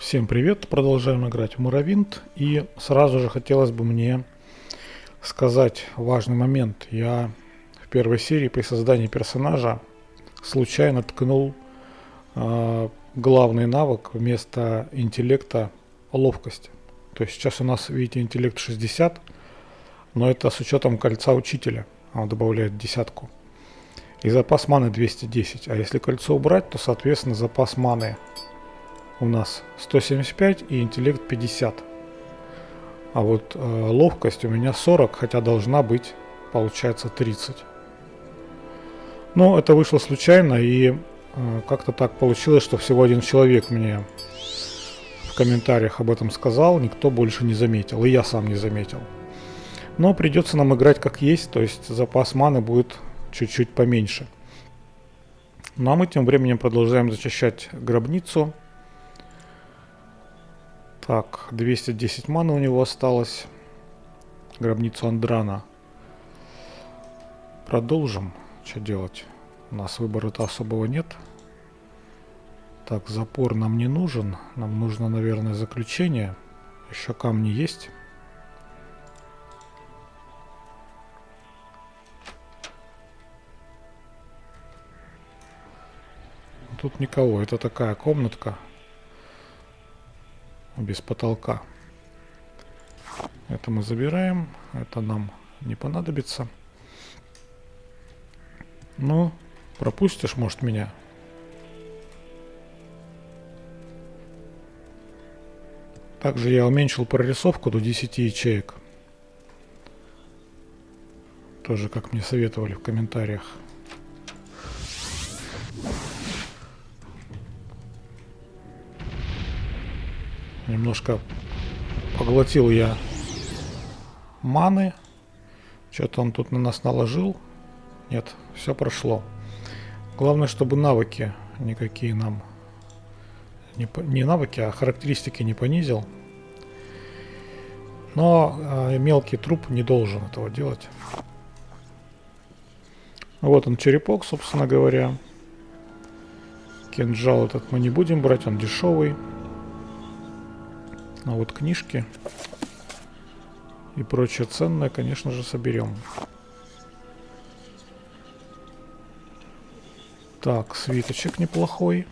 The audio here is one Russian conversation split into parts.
Всем привет! Продолжаем играть в Муравинт. И сразу же хотелось бы мне сказать важный момент. Я в первой серии при создании персонажа случайно ткнул главный навык вместо интеллекта ловкость. То есть сейчас у нас, видите, интеллект 60, но это с учетом кольца учителя. Он добавляет десятку. И запас маны 210. А если кольцо убрать, то, соответственно, запас маны у нас 175 и интеллект 50. А вот ловкость у меня 40, хотя должна быть, получается, 30. Но это вышло случайно, и как-то так получилось, что всего один человек мне в комментариях об этом сказал, никто больше не заметил, и я сам не заметил. Но придется нам играть как есть, то есть запас маны будет чуть-чуть поменьше. Ну а мы тем временем продолжаем зачищать гробницу. Так, 210 маны у него осталось. Гробницу Андрана. Продолжим. Что делать? У нас выбора-то особого нет. Так, запор нам не нужен. Нам нужно, наверное, заключение. Еще камни есть. Тут никого. Это такая комнатка. Без потолка. Это мы забираем. Это нам не понадобится. Ну, пропустишь, может, меня? Также я уменьшил прорисовку до 10 ячеек. Тоже, как мне советовали в комментариях. Немножко поглотил я маны. Что-то он тут на нас наложил. Нет, все прошло. Главное, чтобы навыки никакие нам... Не навыки, а характеристики не понизил. Но мелкий труп не должен этого делать. Вот он, черепок, собственно говоря. Кинжал этот мы не будем брать, он дешевый. А вот книжки и прочее ценное, конечно же, соберем. Так, свиточек неплохой.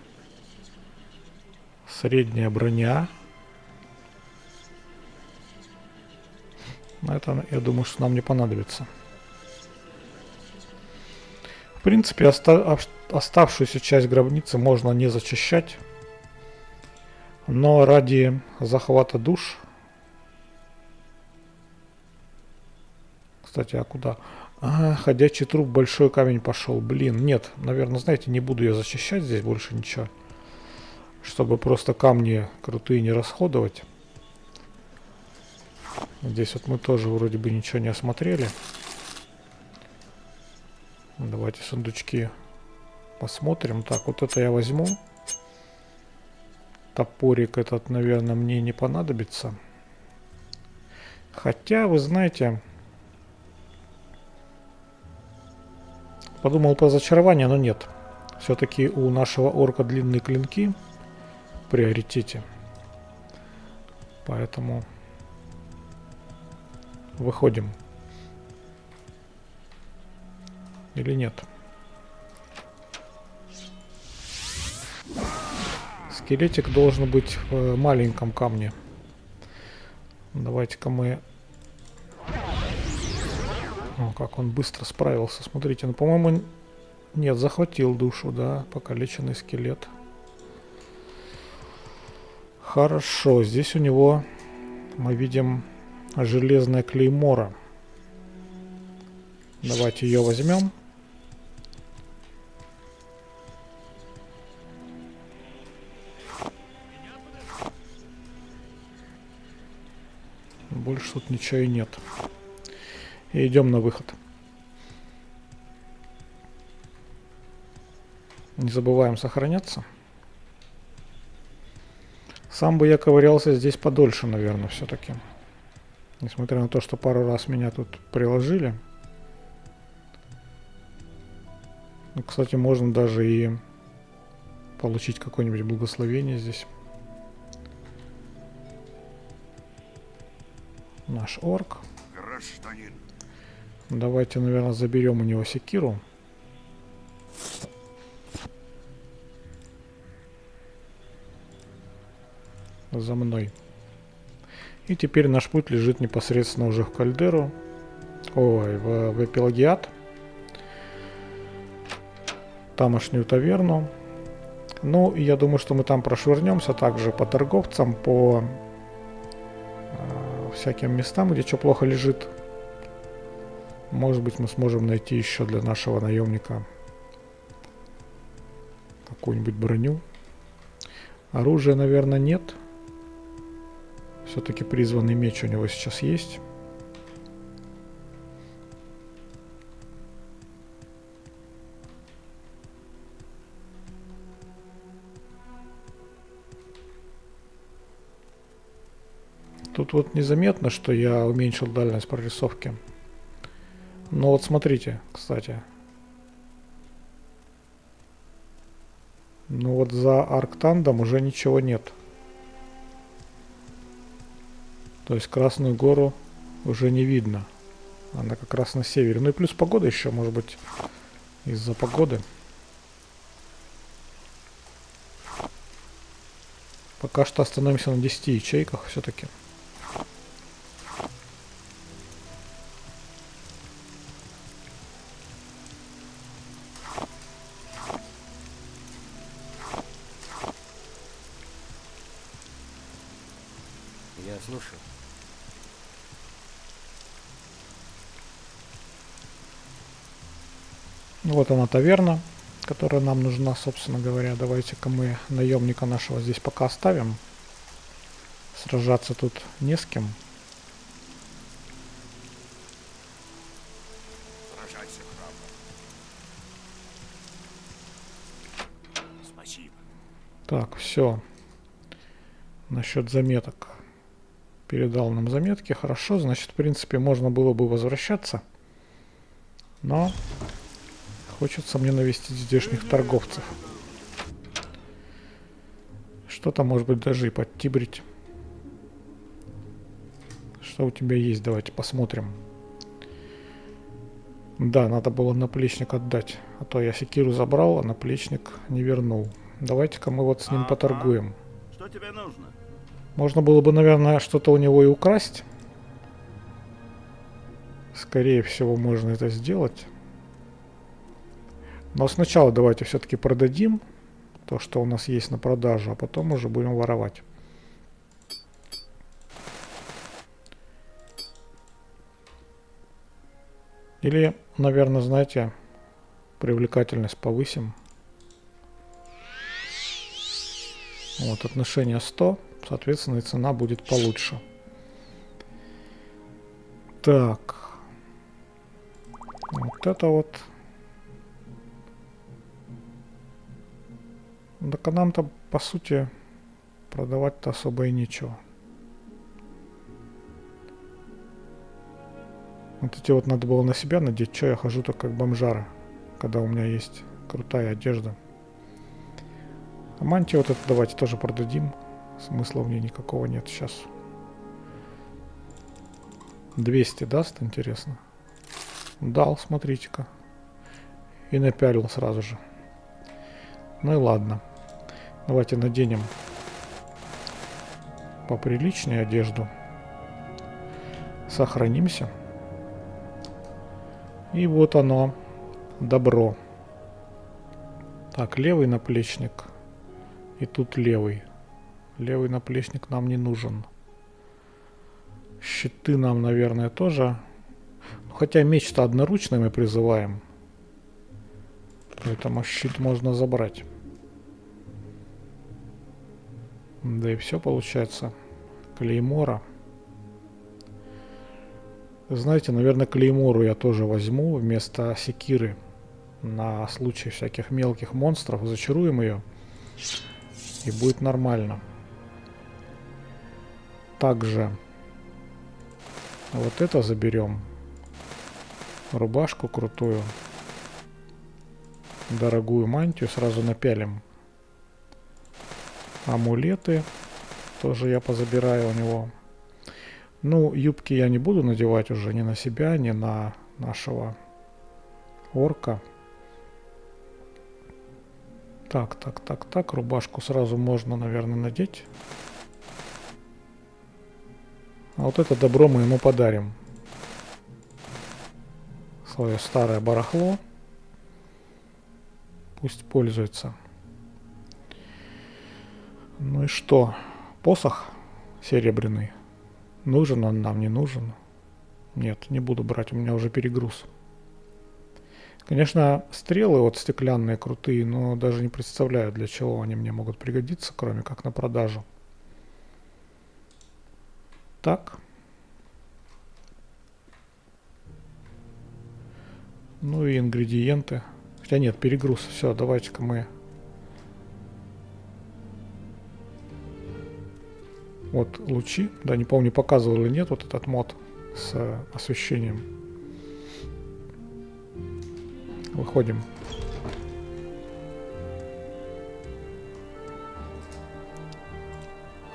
Средняя броня. Это, я думаю, что нам не понадобится. В принципе, оставшуюся часть гробницы можно не зачищать. Но ради захвата душ... Кстати, а куда? Ходячий труп, большой камень пошел. Блин, нет, наверное, знаете, не буду я зачищать здесь больше ничего. Чтобы просто камни крутые не расходовать. Здесь вот мы тоже вроде бы ничего не осмотрели. Давайте сундучки посмотрим. Так, вот это я возьму. Топорик этот, наверное, мне не понадобится. Хотя, вы знаете... Подумал про зачарование, но нет. Все-таки у нашего орка длинные клинки в приоритете. Поэтому выходим. Или нет? Скелетик должен быть в маленьком камне. Давайте-ка мы... О, как он быстро справился. Смотрите, ну, по-моему, нет, захватил душу, да, покалеченный скелет. Хорошо, здесь у него мы видим железная клеймора. Давайте ее возьмем. Больше тут ничего и нет. И идем на выход. Не забываем сохраняться. Сам бы я ковырялся здесь подольше, наверное, все-таки. Несмотря на то, что пару раз меня тут приложили. Ну, кстати, можно даже и получить какое-нибудь благословение здесь. наш орк. Гражданин. Давайте, наверное, заберем у него секиру. За мной. И теперь наш путь лежит непосредственно уже в Кальдеру. Ой, в Эпилагиат. Тамошнюю таверну. Ну, и я думаю, что мы там прошвырнемся также по торговцам, по всяким местам, где что плохо лежит. Может быть, мы сможем найти еще для нашего наемника какую-нибудь броню. Оружия, наверное, нет. Все-таки призванный меч у него сейчас есть. Тут вот незаметно, что я уменьшил дальность прорисовки. Но вот смотрите, кстати. Ну вот за Арктандом уже ничего нет. То есть Красную гору уже не видно. Она как раз на севере. Ну и плюс погода еще, может быть, из-за погоды. Пока что остановимся на 10 ячейках все-таки. Я слушаю. Вот она таверна, которая нам нужна, собственно говоря. Давайте-ка мы наемника нашего здесь пока оставим. Сражаться тут не с кем. Сражайся храбро. Спасибо. Так, все. Насчет заметок. Передал нам заметки. Хорошо, значит, в принципе, можно было бы возвращаться. Но хочется мне навестить здешних торговцев. Что-то, может быть, даже и подтибрить. Что у тебя есть? Давайте посмотрим. Да, надо было наплечник отдать. А то я секиру забрал, а наплечник не вернул. Давайте-ка мы вот с ним поторгуем. Что тебе нужно? Можно было бы, наверное, что-то у него и украсть. Скорее всего, можно это сделать. Но сначала давайте все-таки продадим то, что у нас есть на продажу, а потом уже будем воровать. Или, наверное, знаете, привлекательность повысим. Вот, отношение 100, соответственно, и цена будет получше. Так. Вот это вот. Так а нам-то, по сути, продавать-то особо и нечего. Вот эти вот надо было на себя надеть. Че я хожу так как бомжара, когда у меня есть крутая одежда. А мантию вот это давайте тоже продадим. Смысла в ней никакого нет сейчас. 200 даст, интересно. Дал, смотрите-ка. И напялил сразу же. Ну и ладно. Давайте наденем поприличнее одежду. Сохранимся. И вот оно. Добро. Так, левый наплечник. И тут левый. Левый наплечник нам не нужен. Щиты нам, наверное, тоже. Хотя меч-то одноручный мы призываем. Поэтому щит можно забрать. Да и все получается. Клеймора. Знаете, наверное, клеймору я тоже возьму вместо секиры. На случай всяких мелких монстров. Зачаруем ее. И будет нормально. Также вот это заберем. Рубашку крутую. Дорогую мантию сразу напялим. Амулеты тоже я позабираю у него. Ну, юбки я не буду надевать уже ни на себя, ни на нашего орка. Так, рубашку сразу можно, наверное, надеть. А вот это добро мы ему подарим. Свое старое барахло. Пусть пользуется. Ну и что? Посох серебряный. Нужен он нам, не нужен? Нет, не буду брать, у меня уже перегруз. Конечно, стрелы вот стеклянные крутые, но даже не представляю, для чего они мне могут пригодиться, кроме как на продажу. Так. Ну и ингредиенты. Хотя нет, перегруз. Все, давайте-ка мы... Вот лучи. Да, не помню, показывал или нет вот этот мод с освещением. Выходим.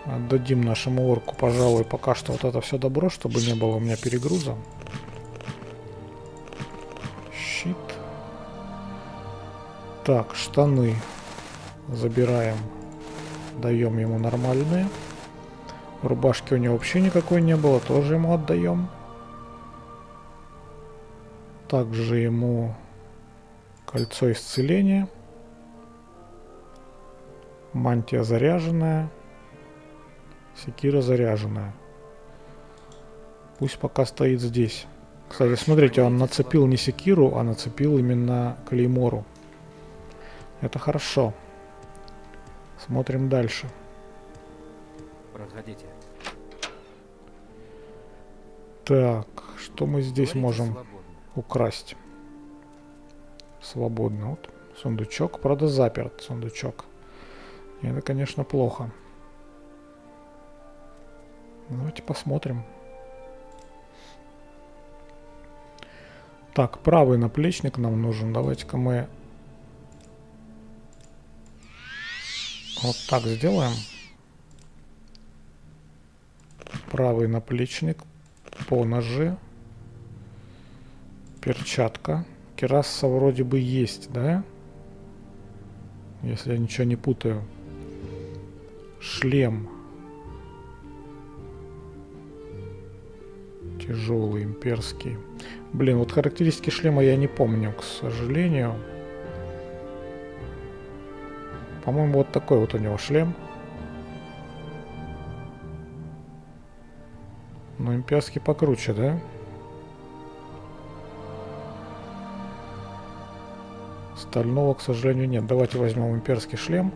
Отдадим нашему орку, пожалуй, пока что вот это все добро, чтобы не было у меня перегруза. Щит. Так, штаны забираем. Даем ему нормальные. Рубашки у него вообще никакой не было, тоже ему отдаем. Также ему кольцо исцеления. Мантия заряженная. Секира заряженная. Пусть пока стоит здесь. Кстати, смотрите, он нацепил не секиру, а нацепил именно клеймору. Это хорошо. Смотрим дальше. Проходите. Так, что мы здесь Говорите можем свободно. украсть? Свободно. Вот сундучок. Правда, заперт сундучок. И это, конечно, плохо. Давайте посмотрим. Так, правый наплечник нам нужен. Давайте-ка мы вот так сделаем. Правый наплечник. Поножи. Перчатка. Кираса вроде бы есть, да? Если я ничего не путаю. Шлем. Тяжелый, имперский. Блин, вот характеристики шлема я не помню, к сожалению. По-моему, вот такой вот у него шлем. Но имперский покруче, да? Стального, к сожалению, нет. Давайте возьмем имперский шлем.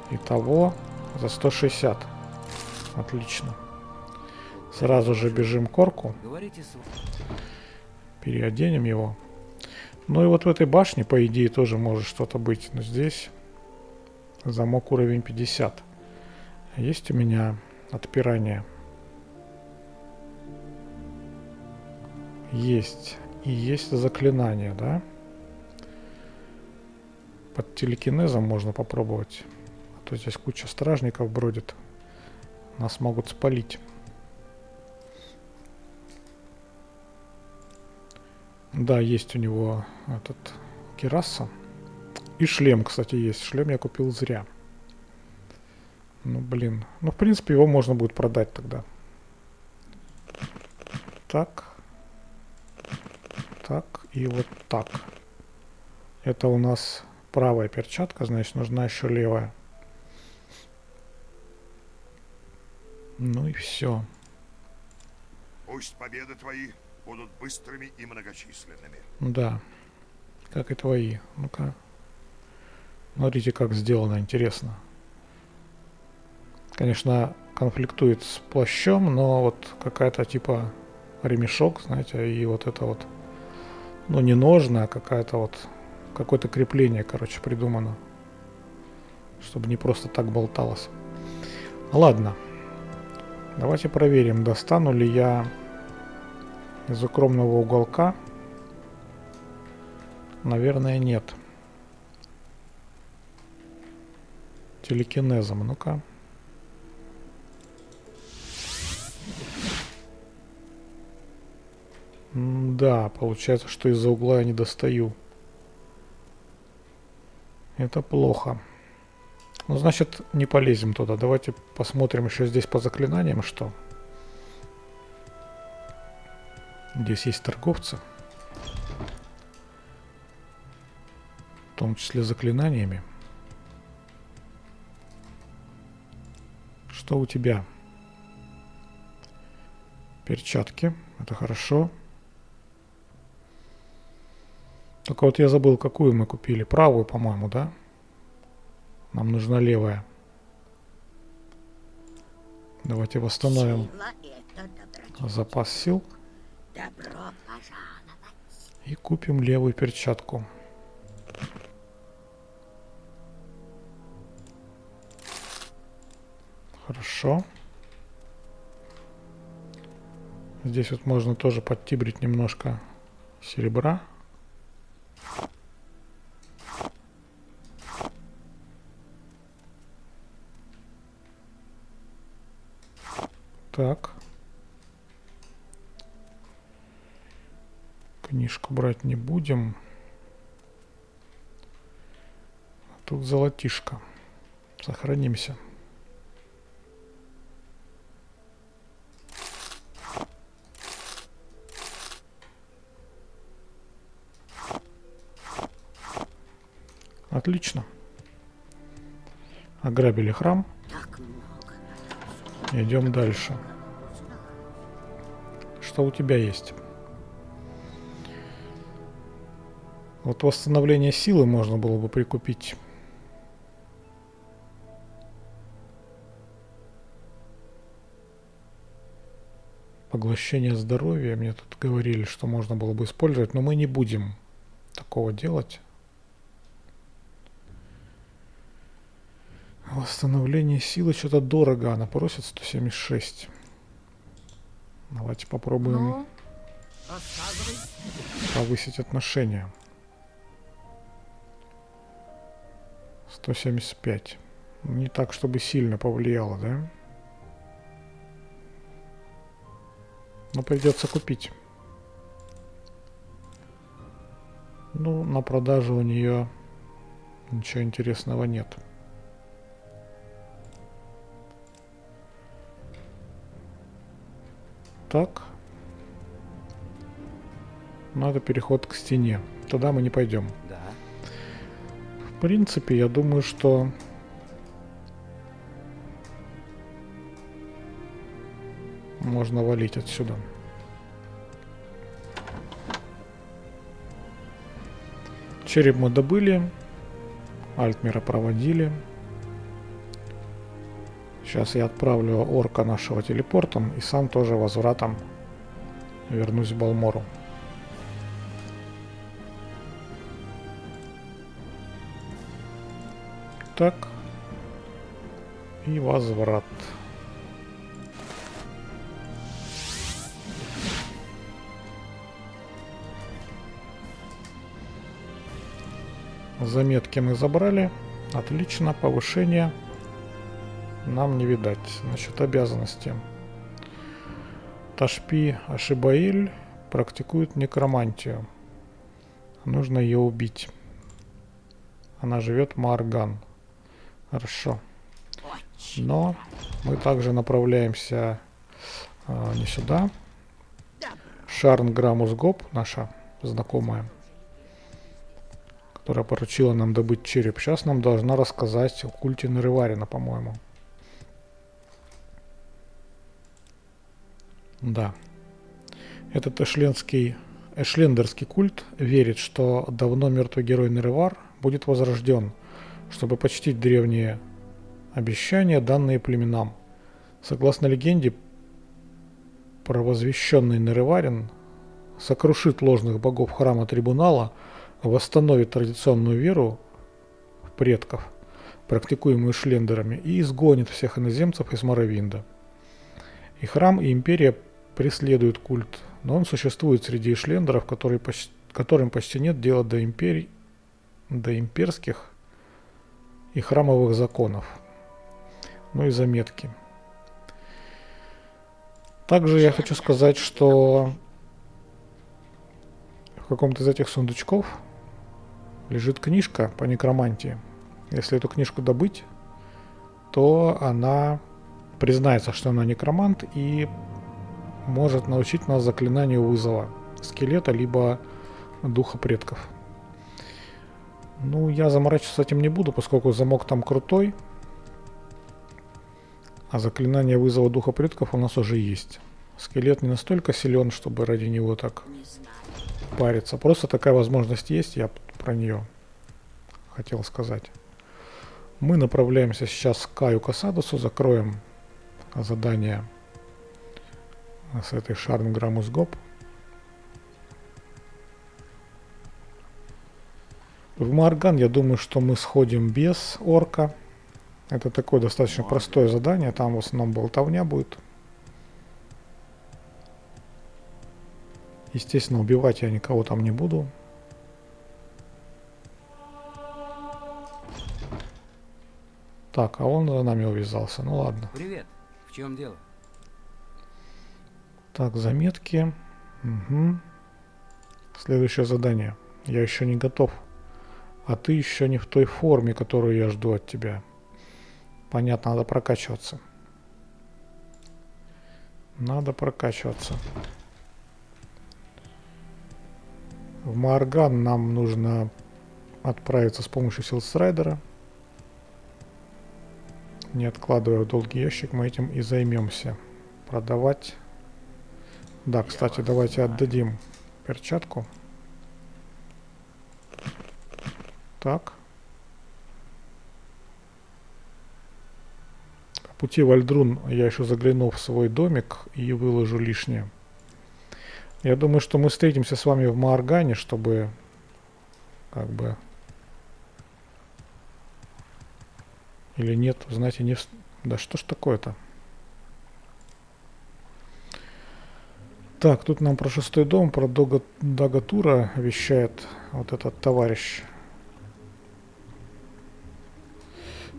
Итого за 160. Отлично. Сразу же бежим к орку. Говорите Переоденем его. Ну и вот в этой башне, по идее, тоже может что-то быть. Но здесь замок уровень 50. Есть у меня отпирание? Есть. И есть заклинание, да? Под телекинезом можно попробовать. А то здесь куча стражников бродит. Нас могут спалить. Да, есть у него этот кираса. И шлем, кстати, есть. Шлем я купил зря. Ну, блин. Ну, в принципе, его можно будет продать тогда. Так. Так и вот так. Это у нас правая перчатка, значит, нужна еще левая. Ну и все. Пусть победы твои будут быстрыми и многочисленными. Да. Как и твои. Ну-ка. Смотрите, как сделано, интересно. Конечно, конфликтует с плащом, но вот какая-то типа ремешок, знаете, и вот это вот, ну не ножны, а какая-то вот, какое-то крепление, короче, придумано. Чтобы не просто так болталось. Ладно. Давайте проверим, достану ли я из укромного уголка. Наверное, нет. Телекинезом, ну-ка. Да, получается, что из-за угла я не достаю. Это плохо. Ну, значит, не полезем туда. Давайте посмотрим еще здесь по заклинаниям, что. Здесь есть торговцы. В том числе заклинаниями. Что у тебя? Перчатки. Это хорошо. Только вот я забыл, какую мы купили. Правую, по-моему, да? Нам нужна левая. Давайте восстановим Сила — это добродетель. запас сил. Добро пожаловать. И купим левую перчатку. Хорошо. Здесь вот можно тоже подтибрить немножко серебра. Так. Книжку брать не будем. Тут золотишко. Сохранимся. Отлично. Ограбили храм. Так много. Идем дальше. Что у тебя есть? Вот восстановление силы можно было бы прикупить. Поглощение здоровья. Мне тут говорили, что можно было бы использовать, но мы не будем такого делать. Восстановление силы что-то дорого. Она просит 176. Давайте попробуем Ну, рассказывай. повысить отношения. 175. Не так, чтобы сильно повлияло, да? Но придется купить. Ну, на продажу у нее ничего интересного нет. Так. Надо переход к стене. Туда мы не пойдем. Да. В принципе, я думаю, что можно валить отсюда. Череп мы добыли. Альтмера проводили. Сейчас я отправлю орка нашего телепортом и сам тоже возвратом вернусь в Балмору. Так. И возврат. Заметки мы забрали. Отлично, повышение нам не видать. Значит, обязанности. Ташпи Ашибаэль практикует некромантию. Нужно ее убить. Она живет в Маарган. Хорошо. Но мы также направляемся не сюда. Шарн Грамус Гоп, наша знакомая, которая поручила нам добыть череп, сейчас нам должна рассказать о культе Нереварина, по-моему. Да. Этот эшлендерский культ верит, что давно мертвый герой Неревар будет возрожден, чтобы почтить древние обещания, данные племенам. Согласно легенде, провозвещенный Нереварин сокрушит ложных богов храма Трибунала, восстановит традиционную веру в предков, практикуемую шлендерами, и изгонит всех иноземцев из Моровинда. И храм, и империя преследуют культ, но он существует среди шлендеров, которым почти нет дела до имперских и храмовых законов. Ну и заметки. Также я хочу сказать, что в каком-то из этих сундучков лежит книжка по некромантии. Если эту книжку добыть, то она признается, что она некромант и может научить нас заклинанию вызова скелета либо духа предков. Ну, я заморачиваться этим не буду, поскольку замок там крутой, а заклинание вызова духа предков у нас уже есть. Скелет не настолько силен, чтобы ради него так Не знаю. париться. Просто такая возможность есть, я про нее хотел сказать. Мы направляемся сейчас к Каю Касадосу, закроем задание с этой Шарн Грамус Гоп. В Маарган, я думаю, что мы сходим без орка. Это такое достаточно простое задание, там в основном болтовня будет. Естественно, убивать я никого там не буду. Так, а он за нами увязался, ну ладно. Привет. В чем дело? Так, заметки. Угу. Следующее задание. Я еще не готов. А ты еще не в той форме, которую я жду от тебя. Понятно, надо прокачиваться. Надо прокачиваться. В Маарган нам нужно отправиться с помощью Силстрайдера. Не откладывая в долгий ящик, мы этим и займемся. Продавать. Да, кстати, давайте отдадим перчатку. Так. По пути в Альдрун я еще загляну в свой домик и выложу лишнее. Я думаю, что мы встретимся с вами в Мааргане, чтобы как бы... Или нет, знаете, не... Да что ж такое-то? Так, тут нам про 6-й дом, про Дагатура вещает вот этот товарищ.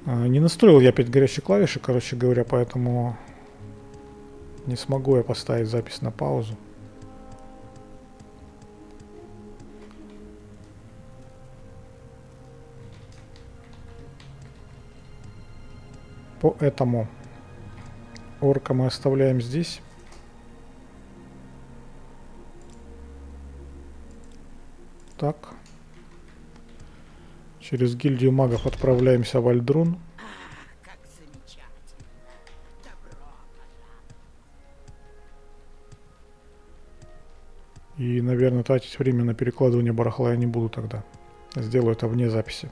Не настроил я 5 горящих клавишек, короче говоря, поэтому не смогу я поставить запись на паузу. Поэтому орка мы оставляем здесь. Так. Через гильдию магов отправляемся в Альдрун. Как замечательно. Добро пожаловать. И, наверное, тратить время на перекладывание барахла я не буду тогда. Сделаю это вне записи.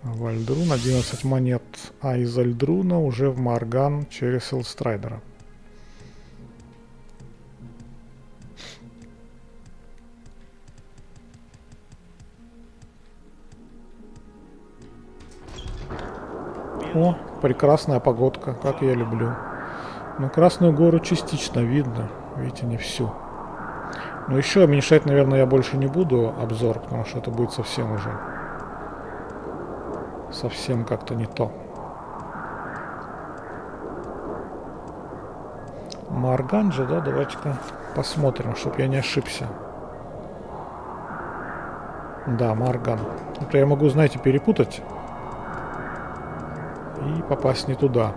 В Альдрун 11 монет. А из Альдруна уже в Маарган через Силстрайдера. О, прекрасная погодка, как я люблю. Но Красную гору частично видно, видите, не всю. Но еще уменьшать, наверное, я больше не буду обзор, потому что это будет совсем уже... Совсем как-то не то. Маарган же, да? Давайте-ка посмотрим, чтобы я не ошибся. Да, Маарган. Это я могу, знаете, перепутать и попасть не туда.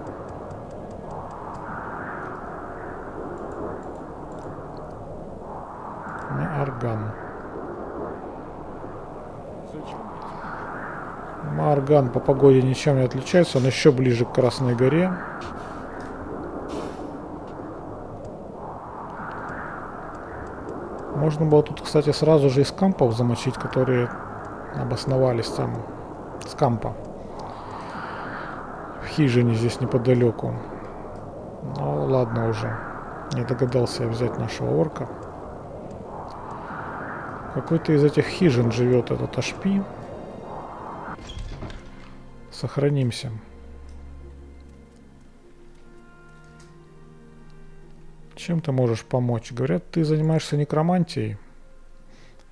Маарган. Маарган по погоде ничем не отличается, он еще ближе к Красной горе. Можно было тут, кстати, сразу же из кампов замочить, которые обосновались там с кампа. В хижине здесь неподалеку. Ну ладно уже. Не догадался я взять нашего орка. Какой-то из этих хижин живет этот Ашпи. Сохранимся. Чем ты можешь помочь? Говорят, ты занимаешься некромантией.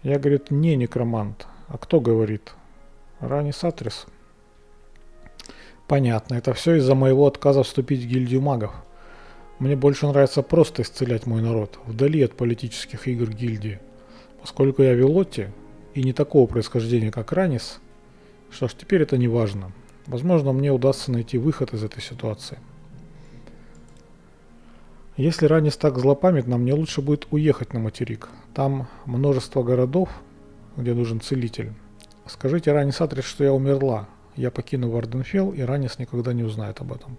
Я, говорит, не некромант. А кто говорит? Ранис Атрис. Понятно. Это все из-за моего отказа вступить в гильдию магов. Мне больше нравится просто исцелять мой народ, вдали от политических игр гильдии. Поскольку я Велотти и не такого происхождения, как Ранис, что ж, теперь это не важно. Возможно, мне удастся найти выход из этой ситуации. Если Ранис так злопамятна, мне лучше будет уехать на материк. Там множество городов, где нужен целитель. Скажите Ранис Атрис, что я умерла. Я покину Варденфелл, и Ранис никогда не узнает об этом.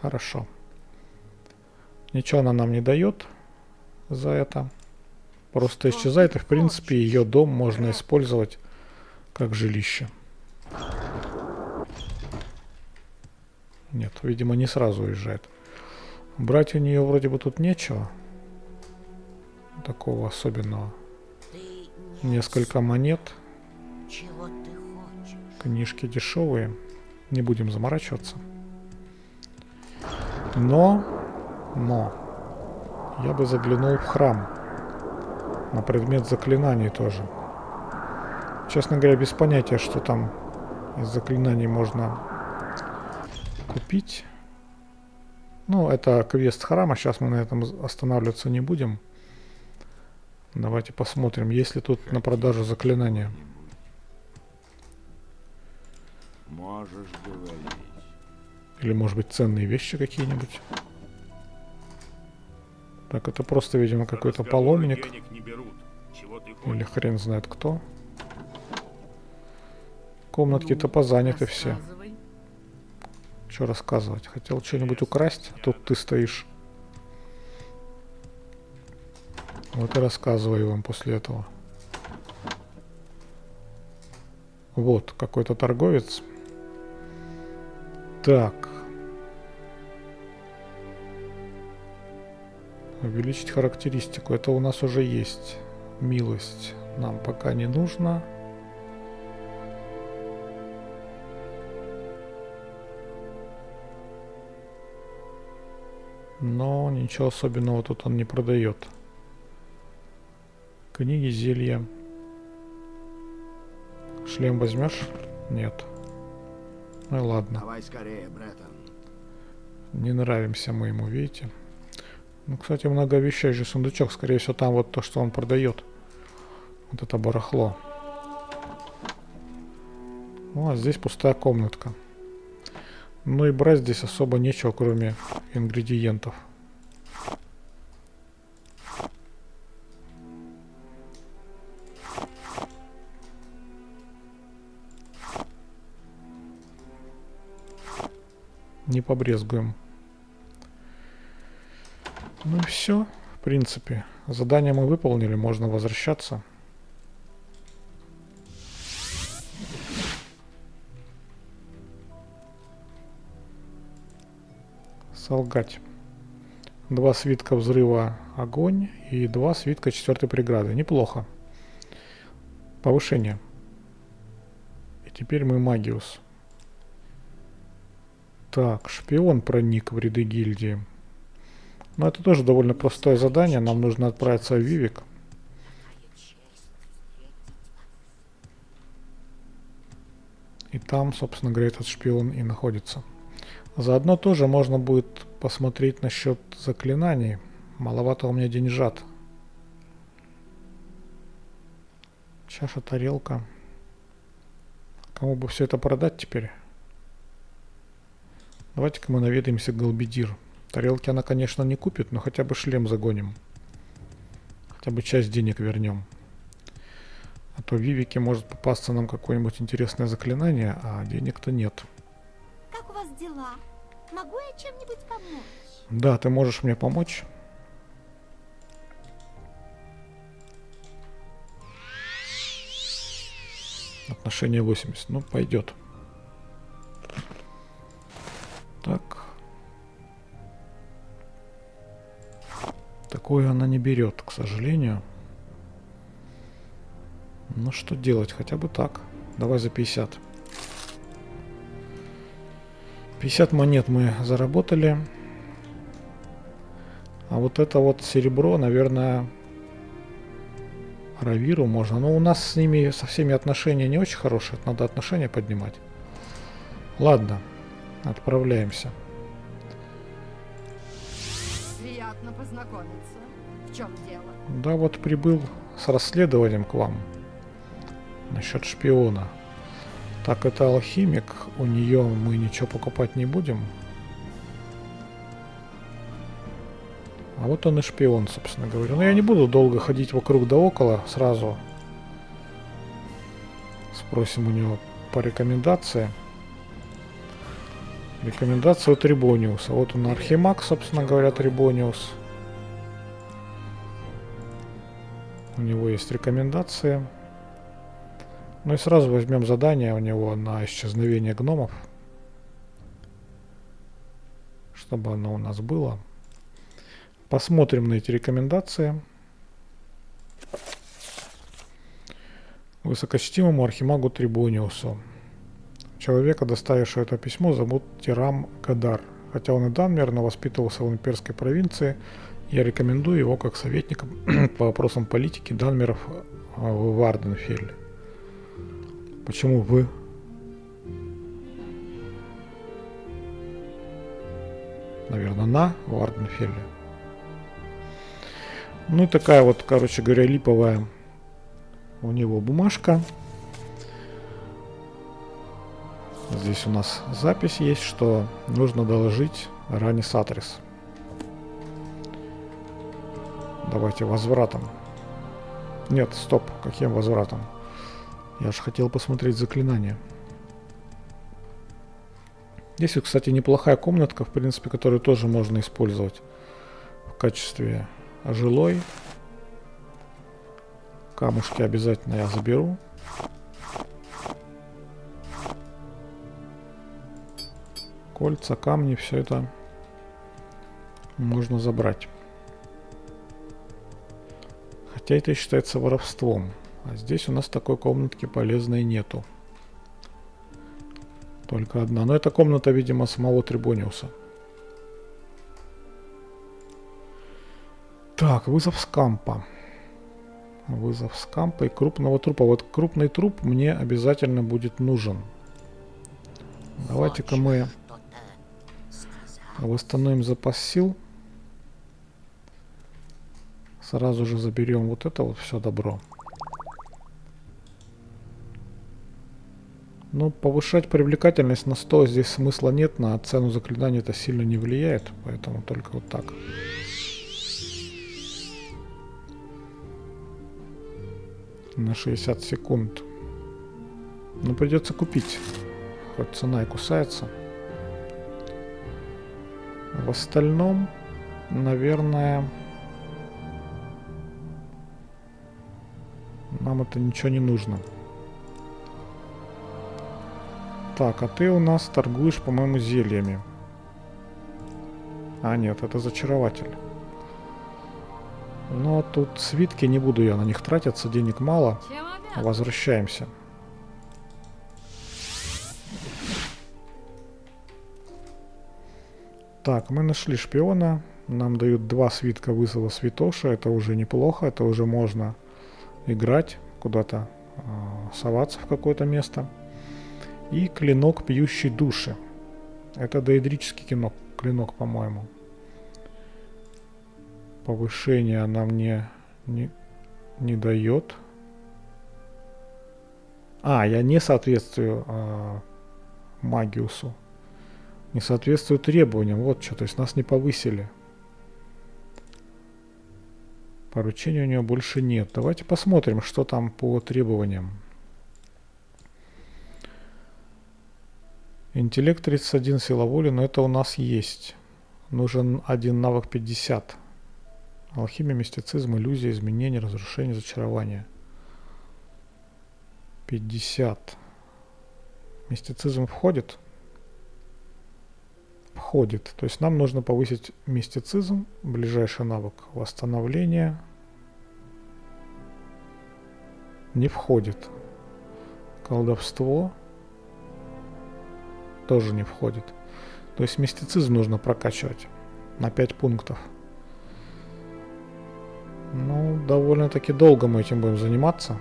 Хорошо. Ничего она нам не дает за это. Просто исчезает, и в принципе ее дом можно использовать как жилище. Нет, видимо, не сразу уезжает. Брать у нее вроде бы тут нечего. Такого особенного. Ты не Несколько монет. чего ты хочешь? Книжки дешевые. Не будем заморачиваться. Но я бы заглянул в храм. На предмет заклинаний тоже. Честно говоря, без понятия, что там из заклинаний можно купить. Ну, это квест храма. Сейчас мы на этом останавливаться не будем. Давайте посмотрим, есть ли тут на продажу заклинания. Можешь говорить. Или, может быть, ценные вещи какие-нибудь. Так, это просто, видимо, какой-то паломник. Денег не берут. Чего ты Или хочешь? хрен знает кто. Комнатки-то позаняты все. Рассказывай. Что рассказывать? Хотел что-нибудь украсть, а тут ты стоишь. Вот и рассказываю вам после этого. Вот, какой-то торговец. Так. Увеличить характеристику. Это у нас уже есть. Милость нам пока не нужно. Но ничего особенного тут он не продает. Книги, зелья. Шлем возьмешь? Нет. Ну и ладно. Давай скорее, Бреттон. Не нравимся мы ему, видите? Ну, кстати, многообещающий сундучок. Скорее всего, там вот то, что он продает. Вот это барахло. Ну, а здесь пустая комнатка. Ну и брать здесь особо нечего, кроме ингредиентов. Не побрезгуем. Ну и все, в принципе. Задание мы выполнили, можно возвращаться. Солгать. 2 свитка взрыва огонь и 2 свитка 4-й преграды. Неплохо. Повышение. И теперь мы магиус. Так, шпион проник в ряды гильдии. Но это тоже довольно простое задание. Нам нужно отправиться в Вивик. И там, собственно говоря, этот шпион и находится. Заодно тоже можно будет посмотреть насчет заклинаний. Маловато у меня деньжат. Чаша, тарелка. Кому бы все это продать теперь? Давайте-ка мы наведаемся к Галбедир. Тарелки она, конечно, не купит, но хотя бы шлем загоним. Хотя бы часть денег вернем. А то в Вивике может попасться нам какое-нибудь интересное заклинание, а денег-то нет. Как у вас дела? Могу я чем-нибудь помочь? Да, ты можешь мне помочь? Отношение 80. Ну, пойдет. Так. Такое она не берет, к сожалению. Ну, что делать? Хотя бы так. Давай за 50. 50 монет мы заработали. А вот это вот серебро, наверное, Равиру можно. Но у нас с ними, со всеми отношения не очень хорошие. Надо отношения поднимать. Ладно, отправляемся. Приятно познакомиться. В чем дело? Да вот прибыл с расследованием к вам. Насчет шпиона. Так, это алхимик. У нее мы ничего покупать не будем. А вот он и шпион, собственно говоря. Но я не буду долго ходить вокруг да около. Сразу спросим у него по рекомендации. Рекомендация у Трибониуса. Вот он архимаг, собственно говоря, Трибониус. У него есть рекомендации. Ну и сразу возьмем задание у него на исчезновение гномов. Чтобы оно у нас было. Посмотрим на эти рекомендации. Высокочтимому архимагу Трибониусу. Человека, доставившего это письмо, зовут Тирам Кадар. Хотя он и данмер, но воспитывался в имперской провинции, я рекомендую его как советника по вопросам политики данмеров в Варденфелле. Почему вы? Наверное, на Варденфелле. Ну и такая вот, короче говоря, липовая у него бумажка. Здесь у нас запись есть, что нужно доложить Ранис Атрис. Давайте возвратом. Нет, стоп, каким возвратом? Я же хотел посмотреть заклинание. Здесь, кстати, неплохая комнатка, в принципе, которую тоже можно использовать в качестве жилой. Камушки обязательно я заберу. Кольца, камни, все это можно забрать. Хотя это считается воровством. А здесь у нас такой комнатки полезной нету. Только одна. Но это комната, видимо, самого Трибониуса. Так, вызов скампа. Вызов скампа и крупного трупа. Вот крупный труп мне обязательно будет нужен. Давайте-ка мы восстановим запас сил. Сразу же заберем вот это вот все добро. Но повышать привлекательность на 100 здесь смысла нет. На цену заклинания это сильно не влияет. Поэтому только вот так. На 60 секунд. Но придется купить. Хоть цена и кусается. В остальном, наверное, нам это ничего не нужно. Так, а ты у нас торгуешь, по-моему, зельями. А, нет, это зачарователь. Но тут свитки, не буду я на них тратиться, денег мало. Чем обязан? Возвращаемся. Так, мы нашли шпиона. Нам дают 2 свитка вызова святоши. Это уже неплохо. Это уже можно играть. Куда-то соваться в какое-то место. И клинок, пьющий души. Это доэдрический клинок, по-моему. Повышение она мне не дает. А, я не соответствую Магиусу. Не соответствую требованиям. Вот что, то есть нас не повысили. Поручения у нее больше нет. Давайте посмотрим, что там по требованиям. Интеллект 31, сила воли, но это у нас есть. Нужен один навык 50. Алхимия, мистицизм, иллюзия, изменение, разрушение, зачарование. 50. Мистицизм входит? Входит. То есть нам нужно повысить мистицизм. Ближайший навык восстановление. Не входит. Колдовство. Тоже не входит. То есть мистицизм нужно прокачивать на 5 пунктов. Ну, довольно-таки долго мы этим будем заниматься.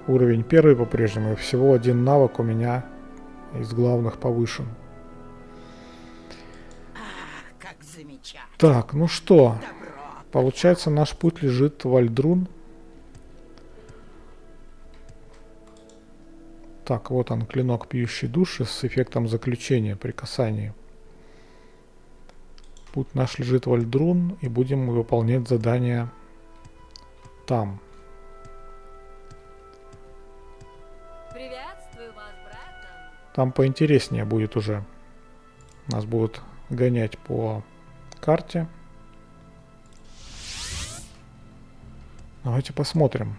Уровень 1 по-прежнему. И всего один навык у меня из главных повышен. Как замечательно. Так, ну что? Добро. Получается, наш путь лежит в Альдрун. Так, вот он, клинок пьющей души с эффектом заключения при касании. Путь наш лежит в Альдрун, и будем выполнять задание там. Приветствую вас, братан. Там поинтереснее будет уже. Нас будут гонять по карте. Давайте посмотрим.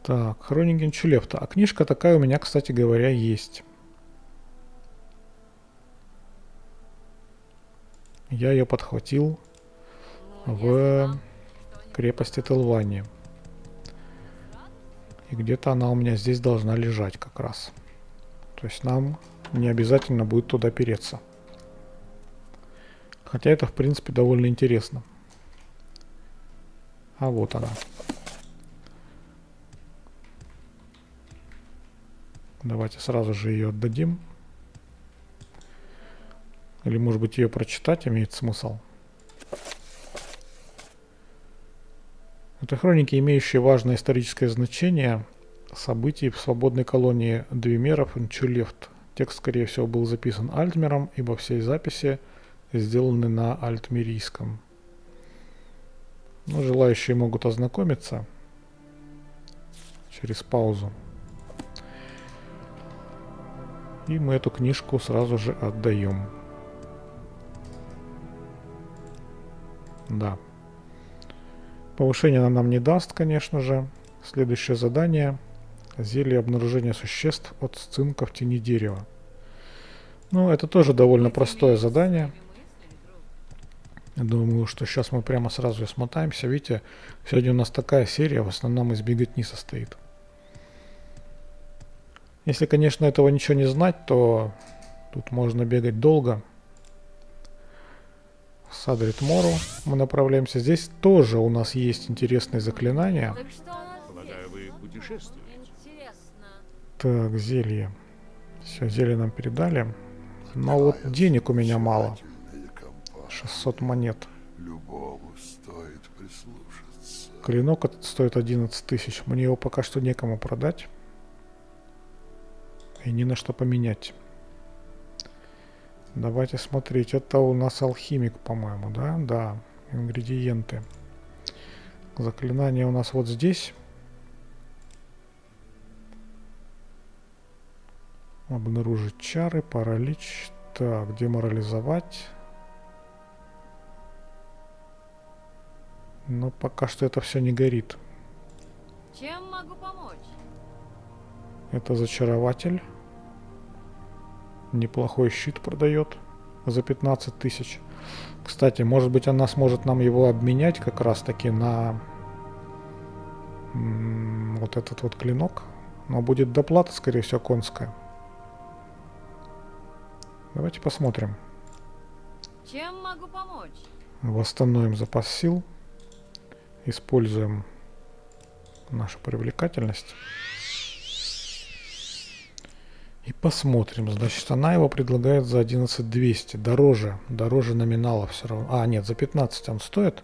Так, Хроники Нчулефта. А книжка такая у меня, кстати говоря, есть. Я ее подхватил в крепости Телвани. И где-то она у меня здесь должна лежать как раз. То есть нам не обязательно будет туда переться. Хотя это, в принципе, довольно интересно. А вот она. Давайте сразу же ее отдадим. Или, может быть, ее прочитать имеет смысл. Это хроники, имеющие важное историческое значение событий в свободной колонии Двимеров Нчулефт. Текст, скорее всего, был записан Альтмером, ибо все записи сделаны на альтмерийском. Но желающие могут ознакомиться через паузу. И мы эту книжку сразу же отдаем. Да. Повышение она нам не даст, конечно же. Следующее задание. Зелье обнаружения существ от сцинка в тени дерева. Ну, это тоже довольно простое задание. Думаю, что сейчас мы прямо сразу и смотаемся. Видите, сегодня у нас такая серия, в основном из беготни состоит. Если, конечно, этого ничего не знать, то тут можно бегать долго. В Садрит Мору мы направляемся. Здесь тоже у нас есть интересные заклинания. Так что у нас Полагаю, вы путешествуете. здесь? Интересно. Так, зелье. Все, зелье нам передали. Но вот денег у меня мало. 600 монет. Любому стоит прислушаться. Клинок этот стоит 11 тысяч. Мне его пока что некому продать. И ни на что поменять. Давайте смотреть. Это у нас алхимик, по-моему, да? Да. Ингредиенты. Заклинание у нас вот здесь. Обнаружить чары, паралич. Так, деморализовать. Но пока что это все не горит. Чем могу помочь? Это зачарователь. Неплохой щит продает за 15 тысяч. Кстати, может быть, она сможет нам его обменять как раз таки на вот этот вот клинок. Но будет доплата, скорее всего, конская. Давайте посмотрим. Чем могу помочь? Восстановим запас сил. Используем нашу привлекательность. И посмотрим. Значит, она его предлагает за 11 200. Дороже номинала все равно. А, нет, за 15 он стоит.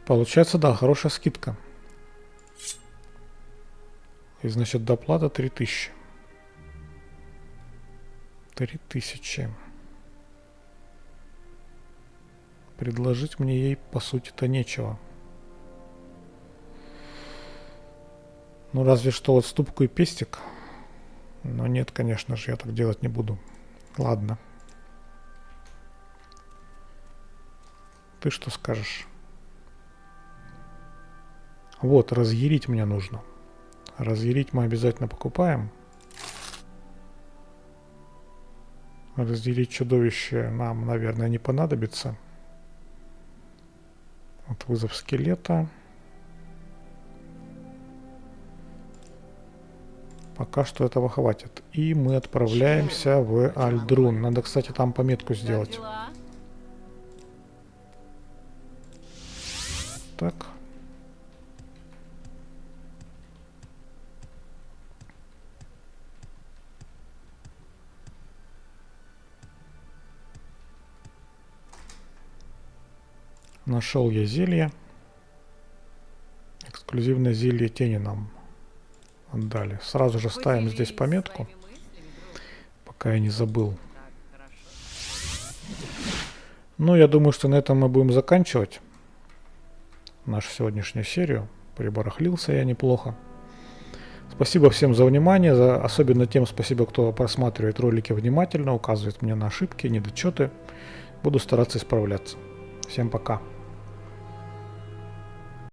Получается, да, хорошая скидка. И, значит, доплата 3000. 3000. Предложить мне ей, по сути-то, нечего. Ну, разве что вот ступку и пестик. Но нет, конечно же, я так делать не буду. Ладно. Ты что скажешь? Вот, разъярить мне нужно. Разъярить мы обязательно покупаем. Разъярить чудовище нам, наверное, не понадобится. Вот вызов скелета. Пока что этого хватит. И мы отправляемся в Альдрун. Надо, кстати, там пометку Как сделать. дела? Так. Нашел я зелье. Эксклюзивное зелье тени нам отдали. Сразу же ставим Поделись здесь пометку, своими мыслями, друг. пока я не забыл. Так, хорошо. Ну, я думаю, что на этом мы будем заканчивать нашу сегодняшнюю серию. Прибарахлился я неплохо. Спасибо всем за внимание, особенно тем спасибо, кто просматривает ролики внимательно, указывает мне на ошибки, недочеты. Буду стараться исправляться. Всем пока.